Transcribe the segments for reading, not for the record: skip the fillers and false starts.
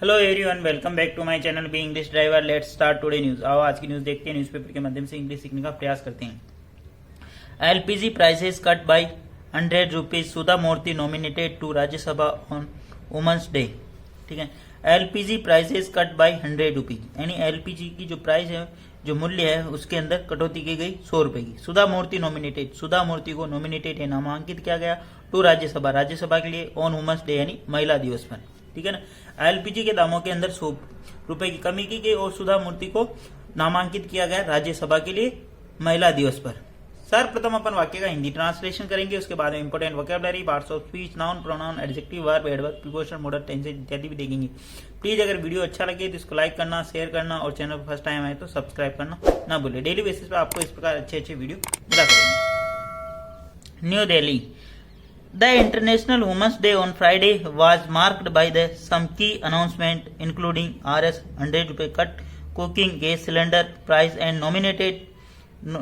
Hello everyone, welcome back to my channel be English driver. Let's start today news. आओ आज की news देखते हैं, न्यूज़पेपर के माध्यम से इंग्लिश सीखने का प्रयास करते हैं। LPG prices cut by 100 rupees, Sudha Murthy nominated to Rajya Sabha on women's day. ठीक है, LPG prices cut by 100 rupees, यानी एलपीजी की जो प्राइस है, जो मूल्य है, उसके अंदर कटौती की गई 100 रुपए की। सुधा मूर्ति नॉमिनेटेड, सुधा मूर्ति को नॉमिनेटेड है, नामांकित किया गया टू राज्यसभा, राज्यसभा के लिए ऑन वुमेन्स डे यानी महिला दिवस पर। ठीक है ना, एलपीजी के दामों के अंदर 100 रुपए की कमी की गई और सुधा मूर्ति को नामांकित किया गया राज्यसभा के लिए महिला दिवस पर। सर्वप्रथम अपन वाक्य का हिंदी ट्रांसलेशन करेंगे, उसके बाद में important vocabulary, parts of speech, noun, pronoun, adjective, verb, adverb, preposition, modal, tense इत्यादि भी देखेंगे। प्लीज अगर वीडियो अच्छा लगे तो इसको लाइक करना, शेयर करना और चैनल पर फर्स्ट टाइम आए तो सब्सक्राइब करना ना भूले। डेली बेसिस पे आपको इस प्रकार अच्छे अच्छे वीडियो मिला करेंगे। New Delhi, The International Women's Day on Friday was marked by some key announcement, including Rs. 100 rupee cut, cooking gas cylinder price, and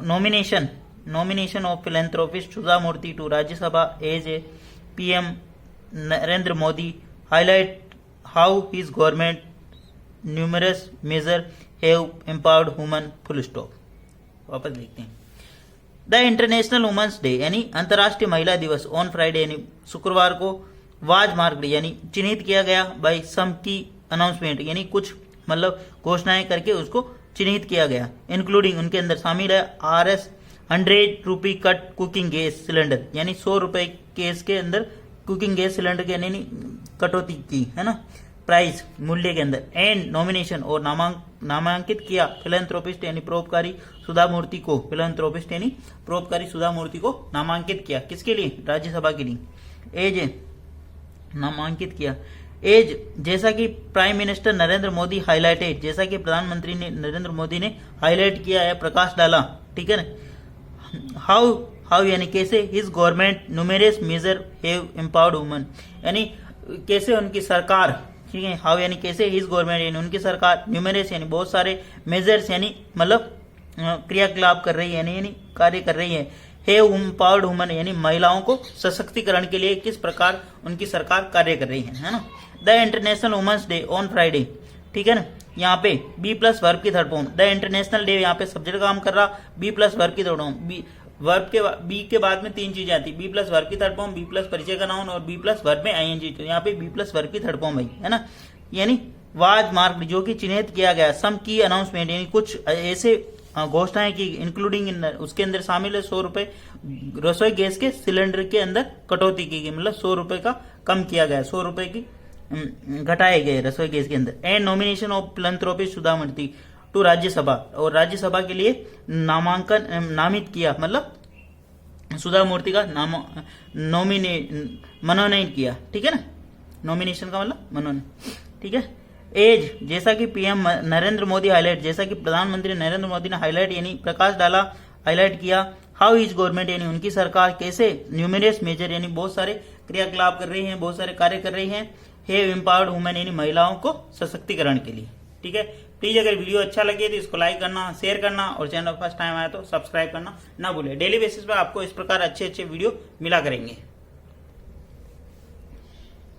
nomination of philanthropist Sudha Murthy to Rajya Sabha as a PM Narendra Modi highlight how his government numerous measures have empowered women. Full stop. वापस देखते हैं। The international women's day यानी अंतर्राष्ट्रीय महिला दिवस on Friday यानी शुक्रवार को वाज मार्क्ड यानी चिन्हित किया गया बाय सम की अनाउंसमेंट यानी कुछ मतलब घोषणाएं करके उसको चिन्हित किया गया, इंक्लूडिंग उनके अंदर शामिल है Rs. 100 रुपी कट कुकिंग गैस सिलेंडर यानी 100 रुपए केस के अंदर कुकिंग गैस सिलेंडर के यानी कटौती की है ना प्राइस मूल्य के अंदर, एंड नॉमिनेशन और नामांकित किया फिलेंथ्रोपिस्ट यानी परोपकारी सुधा मूर्ति को, फिलेंथ्रोपिस्ट यानी परोपकारी सुधा मूर्ति को नामांकित किया किसके लिए, राज्यसभा के लिए। एज नामांकित किया एज जैसा कि prime minister Narendra Modi highlighted, जैसा कि प्रधानमंत्री ने नरेंद्र मोदी ने हाईलाइट किया है, प्रकाश डाला। ठीक है ना, हाउ यानी कैसे, his government numerous measure have empowered women यानी कैसे उनकी सरकार, ठीक है, हाउ यानी कैसे, हिज गवर्नमेंट यानी उनकी सरकार, न्यूमेरस यानी बहुत सारे, मेजर्स यानी मतलब क्रियाकलाप कर रही है यानी कार्य कर रही है, हैव एम्पावर्ड वुमेन यानी महिलाओं को सशक्तिकरण के लिए किस प्रकार उनकी सरकार कार्य कर रही है ना। The international women's day on Friday, ठीक है ना, यहाँ पे बी प्लस वर्ब की third form, the international day यहाँ पे सब्जेक्ट काम कर रहा, बी प्लस वर्ब की थर्ड फॉर्म, वर्ब के बी के बाद में तीन चीजें आती, बी प्लस वर्ब की थर्ड फॉर्म, बी प्लस परिचय का नाउन और बी प्लस वर्ब में आईएनजी, तो यहाँ पे बी प्लस वर्ब की थर्ड फॉर्म है ना, यानी वाज मार्क्ड जो कि चिन्हित किया गया, सम की अनाउंसमेंट यानी कुछ ऐसे घोषणाएं की, इंक्लूडिंग उसके अंदर शामिल है 100 रुपए रसोई गैस के सिलेंडर के अंदर कटौती की गई, मतलब 100 रुपए का कम किया गया, 100 रुपए की घटाए गए रसोई गैस के अंदर, and nomination of philanthropist Sudha Murthy to Rajya Sabha और राज्यसभा के लिए नामित किया, मतलब सुधा मूर्ति का मनोनयन किया। ठीक है ना, नॉमिनेशन का मतलब मनोनयन। ठीक है, एज जैसा कि पीएम नरेंद्र मोदी हाईलाइट, जैसा कि प्रधानमंत्री नरेंद्र मोदी ने हाईलाइट यानी प्रकाश डाला, हाईलाइट किया, हाउ इज गवर्नमेंट यानी उनकी सरकार कैसे, न्यूमेरियस मेजर यानी बहुत सारे क्रियाकलाप कर रही है, बहुत सारे कार्य कर रही है, हैव एम्पावर्ड वुमेन यानी महिलाओं को सशक्तिकरण के लिए। ठीक है, प्लीज अगर वीडियो अच्छा लगे तो इसको लाइक करना, शेयर करना और चैनल फर्स्ट टाइम आया तो सब्सक्राइब करना ना भूले। डेली बेसिस पे आपको इस प्रकार अच्छे अच्छे वीडियो मिला करेंगे।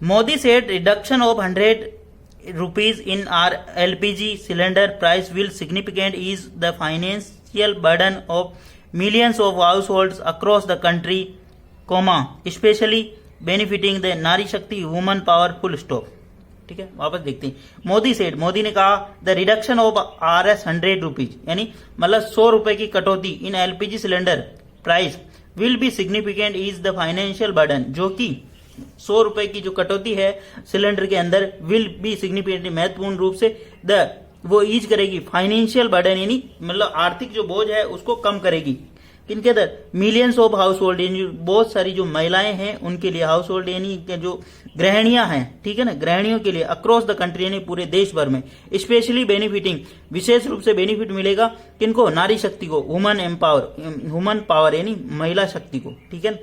Modi said reduction of 100 rupees in our LPG cylinder price will significant ease the financial burden of millions of households across the country, especially benefiting the Nari Shakti woman power. Full stop. ठीक है, वापस देखते हैं। Modi said, Modi ने कहा the reduction of Rs 100 rupees यानी मतलब 100 रुपए की कटौती in LPG cylinder price will be significant is the financial burden, जो कि 100 रुपए की जो कटौती है सिलेंडर के अंदर विल बी सिग्निफिकेंट महत्वपूर्ण रूप से वो ईज करेगी फाइनेंशियल बर्डन यानी मतलब आर्थिक जो बोझ है उसको कम करेगी। किनके अंदर, मिलियंस ऑफ हाउस होल्ड यानी बहुत सारी जो महिलाएं हैं उनके लिए, हाउस होल्ड यानी जो गृहिणियां हैं, ठीक है ना, गृहिणियों के लिए अक्रॉस द कंट्री यानी पूरे देश भर में, स्पेशली बेनिफिटिंग विशेष रूप से बेनिफिट मिलेगा किनको, नारी शक्ति को, वुमन पावर यानी महिला शक्ति को। ठीक है,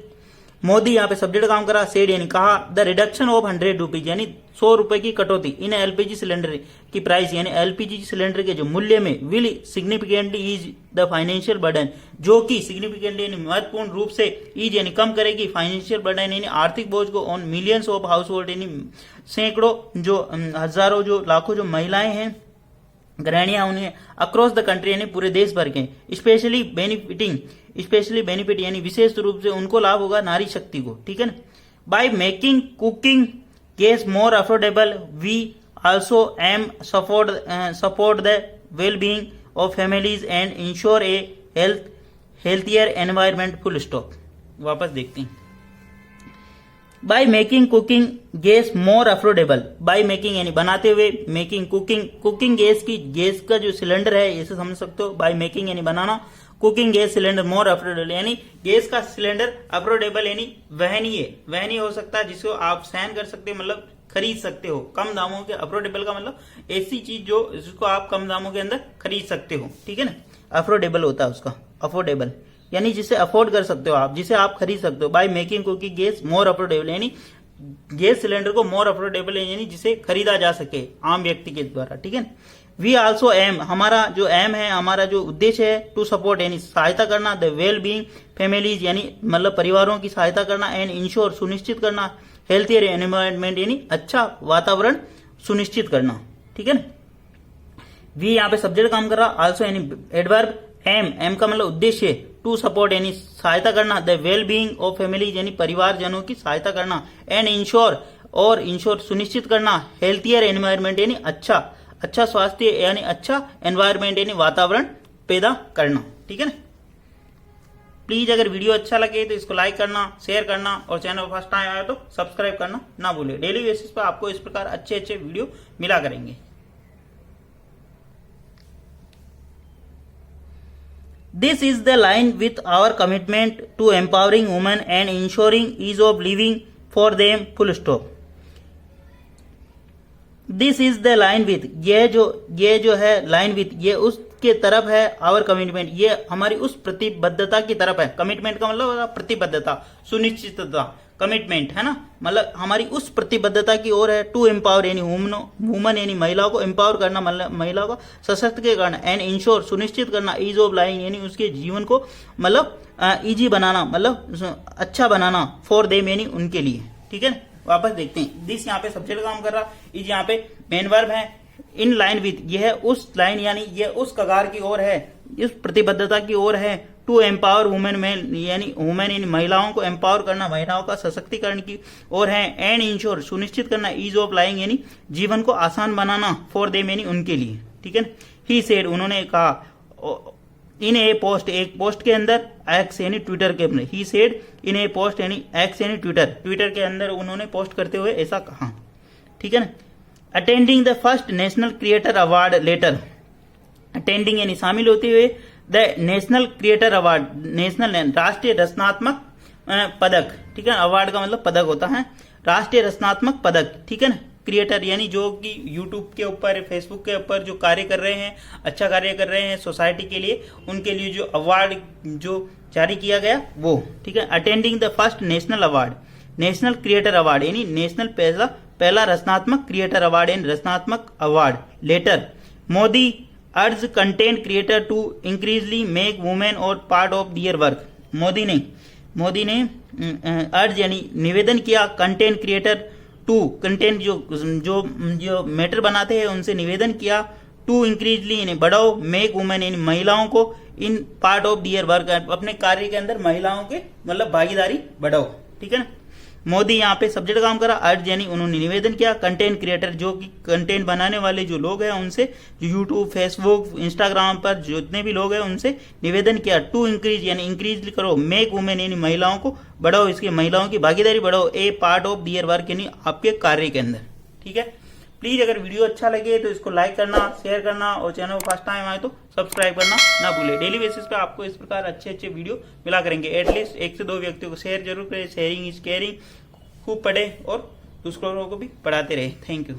मोदी यहाँ पे सब्जेक्ट काम करा, सेड यानी कहा, द रिडक्शन ऑफ 100 रुपीज यानी 100 रुपए की कटौती इन एलपीजी सिलेंडर की प्राइस यानी एलपीजी सिलेंडर के जो मूल्य में will significantly ease the financial burden, जो कि सिग्निफिकेंटली यानी महत्वपूर्ण रूप से ईज यानी कम करेगी फाइनेंशियल बर्डन यानी आर्थिक बोझ को on millions of house hold यानी सैकड़ों जो हजारों जो लाखों जो महिलाएं हैं गृहणियां उन्हें अक्रॉस द कंट्री यानी पूरे देश भर के स्पेशली बेनिफिट यानी विशेष रूप से उनको लाभ होगा नारी शक्ति को, ठीक है ना। By making cooking gas more affordable we also aim support the well being of families and ensure a healthier environment. Full stop. वापस देखते हैं। By making cooking gas more affordable, by making यानी बनाते हुए, मेकिंग कुकिंग गैस का जो cylinder है इसे समझ सकते हो। बाय मेकिंग यानी बनाना, cooking gas cylinder more affordable यानी गैस का सिलेंडर अफोर्डेबल यानी वहनीय हो सकता है, जिसको आप सहन कर सकते हो, मतलब खरीद सकते हो कम दामों के। अफोर्डेबल का मतलब ऐसी चीज जो जिसको आप कम दामों के अंदर खरीद सकते हो, ठीक है ना। अफोर्डेबल होता है उसका, अफोर्डेबल यानी जिसे अफोर्ड कर सकते हो आप, जिसे आप खरीद सकते हो। By making cooking gas more affordable यानी गैस सिलेंडर को मोर अफोर्डेबल यानी जिसे खरीदा जा सके आम व्यक्ति के द्वारा, ठीक है। वी आल्सो एम, हमारा जो एम है, हमारा जो उद्देश्य है, टू सपोर्ट यानी सहायता करना, द वेल बीइंग फैमिलीज यानी मतलब परिवारों की सहायता करना, एंड इंश्योर सुनिश्चित करना, हेल्थियर एनवायरमेंट यानी अच्छा वातावरण सुनिश्चित करना, ठीक है ना। वी यहाँ पे सब्जेक्ट काम कर रहा, आल्सो यानी एडवर्ब, एम का मतलब उद्देश्य, टू सपोर्ट यानी सहायता करना, the well being of families यानी परिवारजनों की सहायता करना, एंड इंश्योर सुनिश्चित करना, हेल्थियर एनवायरमेंट यानी अच्छा स्वास्थ्य यानी अच्छा एनवायरमेंट यानी वातावरण पैदा करना, ठीक है ना। प्लीज अगर वीडियो अच्छा लगे तो इसको लाइक करना, शेयर करना और चैनल फर्स्ट टाइम आया तो सब्सक्राइब करना ना भूले। डेली बेसिस पर आपको इस प्रकार अच्छे वीडियो मिला करेंगे। This is the line with our commitment to empowering women and ensuring ease of living for them. Full stop. This is the line with, ये जो है line with, ये उसके तरफ है, our commitment, ये हमारी उस प्रतिबद्धता की तरफ है। कमिटमेंट का मतलब प्रतिबद्धता, सुनिश्चितता, कमिटमेंट है ना, मतलब हमारी उस प्रतिबद्धता की ओर है। टू एम्पावर यानी वुमन यानी महिलाओं को एम्पावर करना, मतलब महिलाओं को सशक्त के करना, एंड इंश्योर सुनिश्चित करना, ईज ऑफ लाइफ यानी उसके जीवन को मतलब इजी बनाना, मतलब अच्छा बनाना, फॉर देम यानी उनके लिए, ठीक है। वापस देखते हैं। दिस यहाँ पे सब्जेक्ट काम कर रहा, इज यहाँ पे मेन वर्ब है। इन लाइन विथ, यह उस लाइन यानी यह उस कगार की ओर है, इस प्रतिबद्धता की ओर है। टू एम्पावर वुमेन में यानी वुमेन यानी महिलाओं को एम्पावर करना, महिलाओं का सशक्तिकरण की ओर है। एंड इंश्योर सुनिश्चित करना, ईज ऑफ लाइंग यानी जीवन को आसान बनाना, फॉर देम यानी उनके लिए, ठीक है। ही सेड उन्होंने कहा, इन ए पोस्ट एक पोस्ट के अंदर, एक्स यानी ट्विटर के अंदर, he said in A post यानी एक्स यानी ट्विटर के अंदर उन्होंने पोस्ट करते हुए ऐसा कहा, ठीक है ना। Attending the first national creator award later, attending यानी शामिल होते हुए, the national creator award, national राष्ट्रीय रचनात्मक पदक, ठीक है। अवार्ड का मतलब पदक होता है, राष्ट्रीय रचनात्मक पदक, ठीक है ना। क्रिएटर यानी जो कि यूट्यूब के ऊपर, फेसबुक के ऊपर जो कार्य कर रहे हैं, अच्छा कार्य कर रहे हैं सोसाइटी के लिए, उनके लिए जो अवार्ड जो जारी किया गया वो, ठीक है। Attending the first national award, national creator award यानी नेशनल पहला रचनात्मक क्रिएटर अवार्ड यानी रचनात्मक award letter. Modi urge content creator to increasingly make women और part of their work, Modi ने अर्ज यानी निवेदन किया, कंटेंट क्रिएटर टू, कंटेंट जो मैटर बनाते हैं उनसे निवेदन किया, टू इंक्रीजली यानी बढ़ाओ, मेक वुमेन यानी महिलाओं को, in part of their work अपने कार्य के अंदर महिलाओं के मतलब भागीदारी बढ़ाओ, ठीक है ना। मोदी यहाँ पे सब्जेक्ट काम करा, अर्ज यानी उन्होंने निवेदन किया, कंटेंट क्रिएटर जो कि कंटेंट बनाने वाले जो लोग हैं उनसे, जो यूट्यूब, फेसबुक, इंस्टाग्राम पर जितने भी लोग हैं उनसे निवेदन किया, टू इंक्रीज यानी इंक्रीज करो, मेक वुमेन यानी महिलाओं को बढ़ाओ, इसके महिलाओं की भागीदारी बढ़ाओ, ए पार्ट ऑफ दियर वर्क यानी आपके कार्य के अंदर, ठीक है। प्लीज अगर वीडियो अच्छा लगे तो इसको लाइक करना, शेयर करना और चैनल फर्स्ट टाइम आए तो सब्सक्राइब करना ना भूले। डेली बेसिस पे आपको इस प्रकार अच्छे वीडियो मिला करेंगे। एटलीस्ट 1 से 2 व्यक्तियों को शेयर जरूर करें। Sharing is caring. खूब पढ़े और दूसरों को भी पढ़ाते रहे। Thank you.